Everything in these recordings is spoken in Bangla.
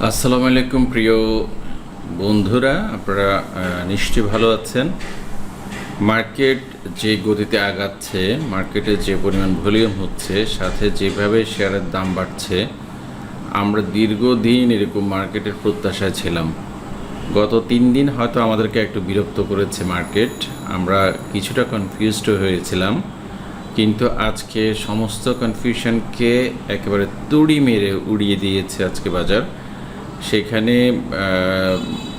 আসসালামু আলাইকুম প্রিয় বন্ধুরা, আপনারা নিশ্চয়ই ভালো আছেন। মার্কেট যে গতিতে আগাচ্ছে, মার্কেটে যে পরিমাণ ভলিউম হচ্ছে, সাথে যেভাবে শেয়ারের দাম বাড়ছে, আমরা দীর্ঘদিন এরকম মার্কেটের প্রত্যাশায় ছিলাম। গত 3 দিন হয়তো আমাদেরকে একটু বিরক্ত করেছে মার্কেট, আমরা কিছুটা কনফিউজড হয়েছিলাম, কিন্তু আজকে সমস্ত কনফিউশনকে একেবারে তুড়ি মেরে উড়িয়ে দিয়েছে আজকে বাজার। সেখানে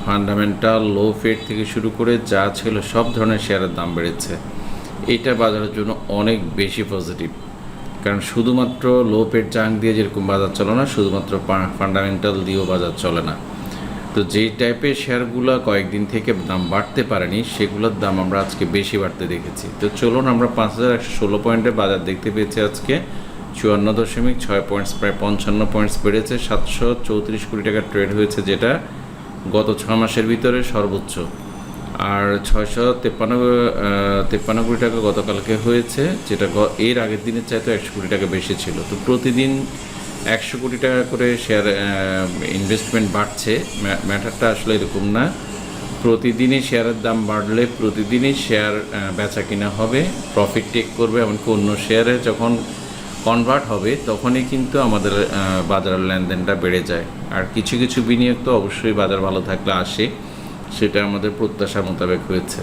ফান্ডামেন্টাল লো ফেড থেকে শুরু করে যা ছিল সব ধরনের শেয়ারের দাম বেড়েছে। এটা বাজারের জন্য অনেক বেশি পজিটিভ, কারণ শুধুমাত্র লো ফেড জাঙ্ক দিয়ে যেরকম বাজার চলে না, শুধুমাত্র ফান্ডামেন্টাল দিয়েও বাজার চলে না। তো যেই টাইপের শেয়ারগুলো কয়েকদিন থেকে দাম বাড়তে পারেনি, সেগুলোর দাম আমরা আজকে বেশি বাড়তে দেখেছি। তো চলুন, আমরা 5116 পয়েন্টের বাজার দেখতে পেয়েছি আজকে। 54.6 পয়েন্টস, প্রায় 55 পয়েন্টস বেড়েছে। 734 কোটি টাকার ট্রেড হয়েছে, যেটা গত 6 মাসের ভিতরে সর্বোচ্চ। আর 653 কোটি টাকা গতকালকে হয়েছে, যেটা এর আগের দিনের চাইতে 100 কোটি টাকা বেশি ছিল। তো প্রতিদিন 100 কোটি টাকা করে শেয়ার ইনভেস্টমেন্ট বাড়ছে। ম্যাটারটা আসলে এরকম না, প্রতিদিনই শেয়ারের দাম বাড়লে প্রতিদিনই শেয়ার বেচা কিনা হবে, প্রফিট টেক করবে, এমনকি অন্য শেয়ারে যখন কনভার্ট হবে তখনই কিন্তু আমাদের বাজারের লেনদেনটা বেড়ে যায়। আর কিছু কিছু বিনিয়োগ তো অবশ্যই বাজার ভালো থাকলে আসে, সেটা আমাদের প্রত্যাশা মোতাবেক হয়েছে।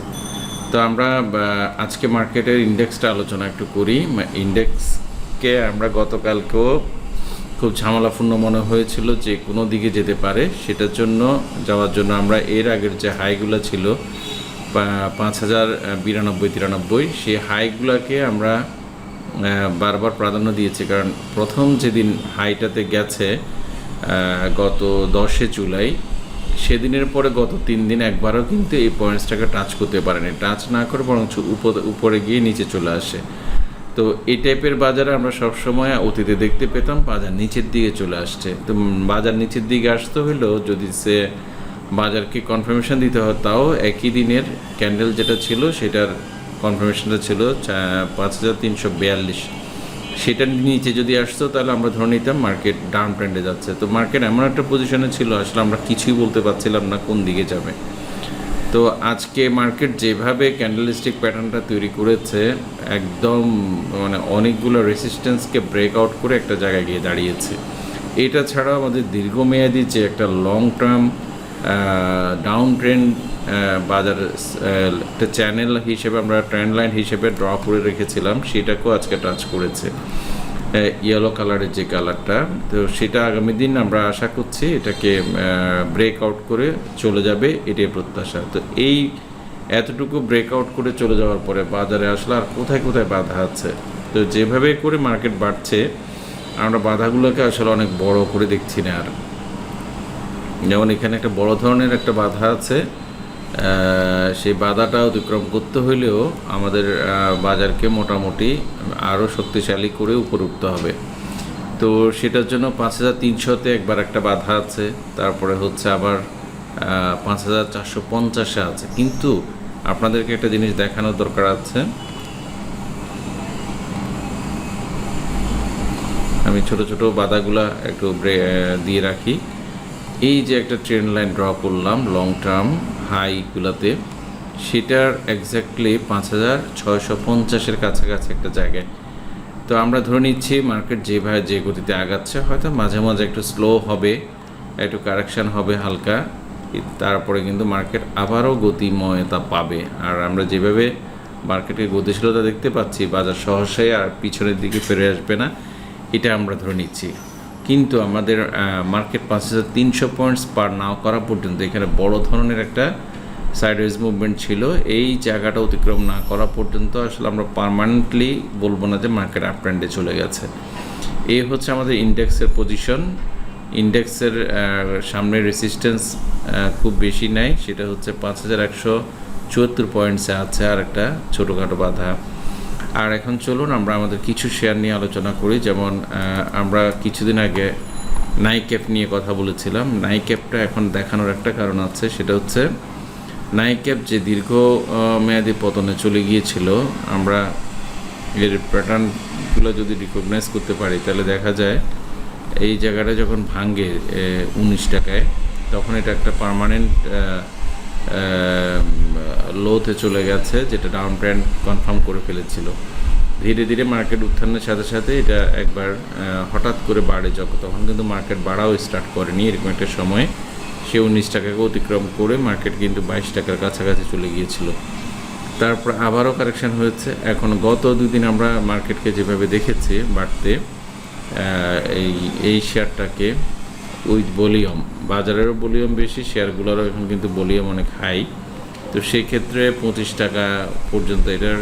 তো আমরা আজকে মার্কেটের ইন্ডেক্সটা আলোচনা একটু করি। ইন্ডেক্সকে আমরা গতকালকেও খুব ঝামেলাপূর্ণ মনে হয়েছিল যে কোনো দিকে যেতে পারে, সেটার জন্য যাওয়ার জন্য আমরা এর আগের যে হাইগুলো ছিল 5092-93, সেই হাইগুলোকে আমরা বারবার প্রাধান্য দিয়েছি। কারণ প্রথম যেদিন হাইটাতে গেছে গত 10 জুলাই, সেদিনের পরে গত 3 দিন একবারও কিন্তু এই পয়েন্টসটাকে টাচ করতে পারেনি, টাচ না করে বরঞ্চ উপরে গিয়ে নিচে চলে আসে। তো এই টাইপের বাজারে আমরা সবসময় অতীতে দেখতে পেতাম বাজার নিচের দিকে চলে আসছে। তো বাজার নিচের দিকে আসতে হলেও যদি সে বাজারকে কনফার্মেশন দিতে হয়, তাও একই দিনের ক্যান্ডেল যেটা ছিল সেটার কনফার্মেশনটা ছিল 5342, সেটার নিচে যদি আসতো তাহলে আমরা ধরে নিতাম মার্কেট ডাউন ট্রেন্ডে যাচ্ছে। তো মার্কেট এমন একটা পজিশনে ছিল, আসলে আমরা কিছুই বলতে পারছিলাম না কোন দিকে যাবে। তো আজকে মার্কেট যেভাবে ক্যান্ডেলস্টিক প্যাটার্নটা তৈরি করেছে, একদম মানে অনেকগুলো রেসিস্ট্যান্সকে ব্রেকআউট করে একটা জায়গায় গিয়ে দাঁড়িয়েছে। এটা ছাড়াও আমাদের দীর্ঘমেয়াদী যে একটা লং টার্ম ডাউন ট্রেন্ড বাজার একটা চ্যানেল হিসেবে আমরা ট্রেন্ড লাইন হিসেবে ড্র করে রেখেছিলাম, সেটাকেও আজকে টাচ করেছে, ইয়েলো কালারের যে কালারটা। তো সেটা আগামী দিন আমরা আশা করছি এটাকে ব্রেকআউট করে চলে যাবে, এটাই প্রত্যাশা। তো এই এতটুকু ব্রেকআউট করে চলে যাওয়ার পরে বাজারে আসলে আর কোথায় কোথায় বাধা আছে, তো যেভাবে করে মার্কেট বাড়ছে আমরা বাধাগুলোকে আসলে অনেক বড় করে দেখছি না আর। যেমন এখানে একটা বড় ধরনের একটা বাধা আছে, সেই বাধাটা অতিক্রম করতে হইলেও আমাদের বাজারকে মোটামুটি আরও শক্তিশালী করে উপরে উঠতে হবে। তো সেটার জন্য 5300-তে একবার একটা বাধা আছে, তারপরে হচ্ছে আবার 5450-এ আছে। কিন্তু আপনাদেরকে একটা জিনিস দেখানোর দরকার আছে, আমি ছোট ছোট বাধাগুলা একটু দিয়ে রাখি। এই যে একটা ট্রেন্ড লাইন ড্র করলাম লং টার্ম হাইগুলোতে, সেটার এক্স্যাক্টলি 5650-এর কাছাকাছি একটা জায়গায়। তো আমরা ধরে নিচ্ছি মার্কেট যেভাবে যে গতিতে আগাচ্ছে, হয়তো মাঝে মাঝে একটু স্লো হবে, একটু কারেকশান হবে হালকা, তারপরে কিন্তু মার্কেট আবারও গতিময়তা পাবে। আর আমরা যেভাবে মার্কেটের গতিশীলতা দেখতে পাচ্ছি, বাজার সহসাই আর পিছনের দিকে ফিরে আসবে না, এটা আমরা ধরে নিচ্ছি। কিন্তু আমাদের মার্কেট 5300 পয়েন্টস পার নাও করা পর্যন্ত এখানে বড় ধরনের একটা সাইডওয়েজ মুভমেন্ট ছিল। এই জায়গাটা অতিক্রম না করা পর্যন্ত আসলে আমরা পার্মানেন্টলি বলবো না যে মার্কেট আপ ট্রেন্ডে চলে গেছে। এই হচ্ছে আমাদের ইন্ডেক্সের পজিশন। ইন্ডেক্সের সামনে রেসিস্ট্যান্স খুব বেশি নাই, সেটা হচ্ছে 5174 পয়েন্টসে আছে আর একটা ছোটোখাটো বাধা। আর এখন চলুন আমরা আমাদের কিছু শেয়ার নিয়ে আলোচনা করি। যেমন আমরা কিছুদিন আগে নাইক্যাপ নিয়ে কথা বলেছিলাম। নাইক্যাপটা এখন দেখানোর একটা কারণ আছে, সেটা হচ্ছে নাইক্যাপ যে দীর্ঘ মেয়াদী পতনে চলে গিয়েছিল, আমরা এর প্যাটার্নগুলো যদি রিকগনাইজ করতে পারি তাহলে দেখা যায় এই জায়গাটা যখন ভাঙে 19 টাকায়, তখন এটা একটা পার্মানেন্ট লোতে চলে গেছে, যেটা ডাউন ট্রেন্ড কনফার্ম করে ফেলেছিল। ধীরে ধীরে মার্কেট উত্থানের সাথে সাথে এটা একবার হঠাৎ করে বাড়ে, তখন কিন্তু মার্কেট বাড়াও স্টার্ট করেনি। এরকম একটা সময় সে 19 টাকাকে অতিক্রম করে মার্কেট কিন্তু 22 টাকার কাছাকাছি চলে গিয়েছিল। তারপর আবারও কারেকশান হয়েছে। এখন গত 2 দিন আমরা মার্কেটকে যেভাবে দেখেছি বাড়তে, এই শেয়ারটাকে উইথ ভলিউম, বাজারেরও ভলিউম বেশি, শেয়ারগুলোরও এখন কিন্তু ভলিউম অনেক হাই। তো সেই ক্ষেত্রে 25 টাকা পর্যন্ত এটার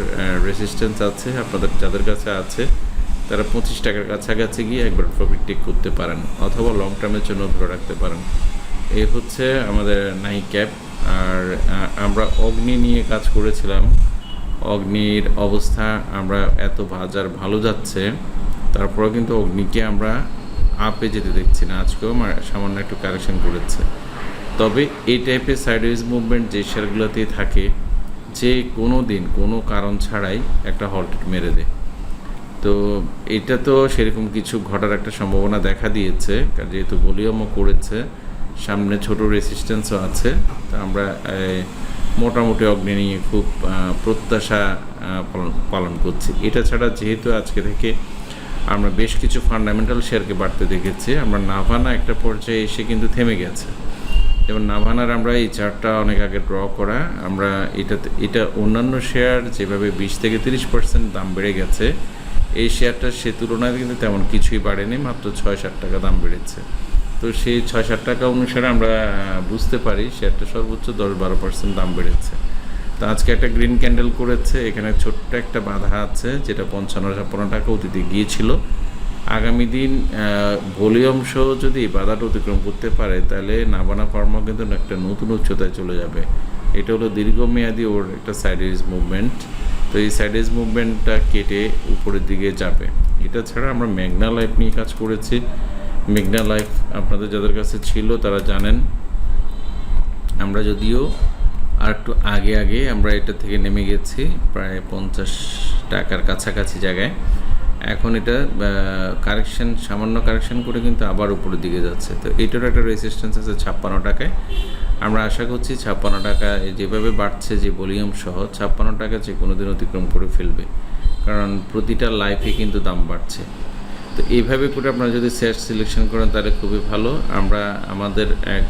রেসিস্ট্যান্স আছে। আপনাদের যাদের কাছে আছে তারা 25 টাকার কাছাকাছি গিয়ে একবার প্রফিট টেক করতে পারেন, অথবা লং টার্মের জন্য ধরে রাখতে পারেন। এই হচ্ছে আমাদের নাই ক্যাপ। আর আমরা অগ্নি নিয়ে কাজ করেছিলাম। অগ্নির অবস্থা, আমরা এত বাজার ভালো যাচ্ছে, তারপরেও কিন্তু অগ্নিকে আমরা আপে যেতে দেখছি না। আজকেও সামান্য একটু কারেকশন করেছে। তবে এই টাইপের সাইডওয়েজ মুভমেন্ট যে শেয়ারগুলোতেই থাকে, যে কোনো দিন কোনো কারণ ছাড়াই একটা হল্টেড মেরে দেয়। তো এটা তো সেরকম কিছু ঘটার একটা সম্ভাবনা দেখা দিয়েছে, কারণ যেহেতু ভলিউমও করেছে, সামনে ছোট রেসিস্ট্যান্সও আছে। তো আমরা মোটামুটি অগ্নি নিয়ে খুব প্রত্যাশা পালন করছি। এটা ছাড়া যেহেতু আজকে থেকে আমরা বেশ কিছু ফান্ডামেন্টাল শেয়ারকে বাড়তে দেখেছি, আমরা নাভানা একটা পর্যায়ে এসে কিন্তু থেমে গেছে। যেমন নাভানার আমরা এই চার্টটা অনেক আগে ড্র করা, আমরা এটা অন্যান্য শেয়ার যেভাবে 20 থেকে 30% দাম বেড়ে গেছে, এই শেয়ারটা সে তুলনায় কিন্তু তেমন কিছুই বাড়েনি, মাত্র 6-7 টাকা দাম বেড়েছে। তো সেই 6-7 টাকা অনুসারে আমরা বুঝতে পারি শেয়ারটা সর্বোচ্চ 10-12% দাম বেড়েছে। তো আজকে একটা গ্রিন ক্যান্ডেল করেছে, এখানে ছোট্ট একটা বাধা আছে, যেটা 55-56 টাকা অতীতে গিয়েছিল। আগামী দিন ভলিউম সহ যদি বাধাটা অতিক্রম করতে পারে, তাহলে নাভানা ফার্মা কিন্তু একটা নতুন উচ্চতায় চলে যাবে। এটা হলো দীর্ঘমেয়াদী ওর একটা সাইডওয়েজ মুভমেন্ট। তো এই সাইডওয়েজ মুভমেন্টটা কেটে উপরের দিকে যাবে। এটা ছাড়া আমরা মেঘনা লাইফ নিয়ে কাজ করেছি। মেঘনা লাইফ আপনাদের যাদের কাছে ছিল তারা জানেন, আমরা যদিও আর একটু আগে আমরা এটা থেকে নেমে গেছি প্রায় 50 টাকার কাছাকাছি জায়গায়। এখন এটা সামান্য কারেকশন করে কিন্তু আবার উপরের দিকে যাচ্ছে। তো এটারও একটা রেসিস্ট্যান্স আছে 56 টাকায়। আমরা আশা করছি 56 টাকা যেভাবে বাড়ছে, যে ভলিউম সহ 56 টাকা যে কোনো দিন অতিক্রম করে ফেলবে, কারণ প্রতিটা লাইফে কিন্তু দাম বাড়ছে। তো এইভাবে করে আপনারা যদি শেয়ার সিলেকশন করেন তাহলে খুবই ভালো। আমরা আমাদের এক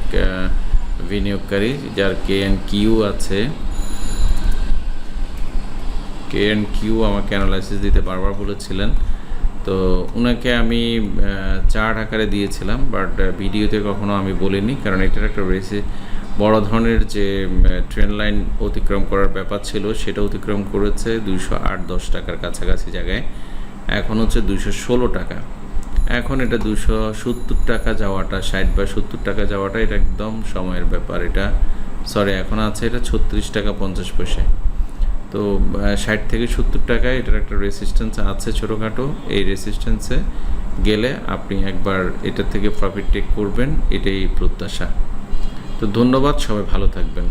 বিনিয়োগকারী যার KNQ আছে, KNQ আমাকে অ্যানালাইসিস দিতে বারবার বলেছিলেন। তো ওনাকে আমি চার্ট আকারে দিয়েছিলাম, বাট ভিডিওতে কখনো আমি বলিনি, কারণ এটার একটা বড় ধরনের যে ট্রেন্ড লাইন অতিক্রম করার ব্যাপার ছিল, সেটা অতিক্রম করেছে 208-10 টাকার কাছাকাছি জায়গায়। এখন হচ্ছে 216 টাকা। এখন এটা 270 টাকা যাওয়াটা, 60 বা 70 টাকা যাওয়াটা, এটা একদম সময়ের ব্যাপার। এখন আছে এটা 36 টাকা 50 পয়সায়। তো 60 থেকে 70 টাকায় এটার একটা রেসিস্ট্যান্স আছে ছোটোখাটো। এই রেসিস্ট্যান্সে গেলে আপনি একবার এটার থেকে প্রফিট টেক করবেন, এটাই প্রত্যাশা। তো ধন্যবাদ, সবাই ভালো থাকবেন।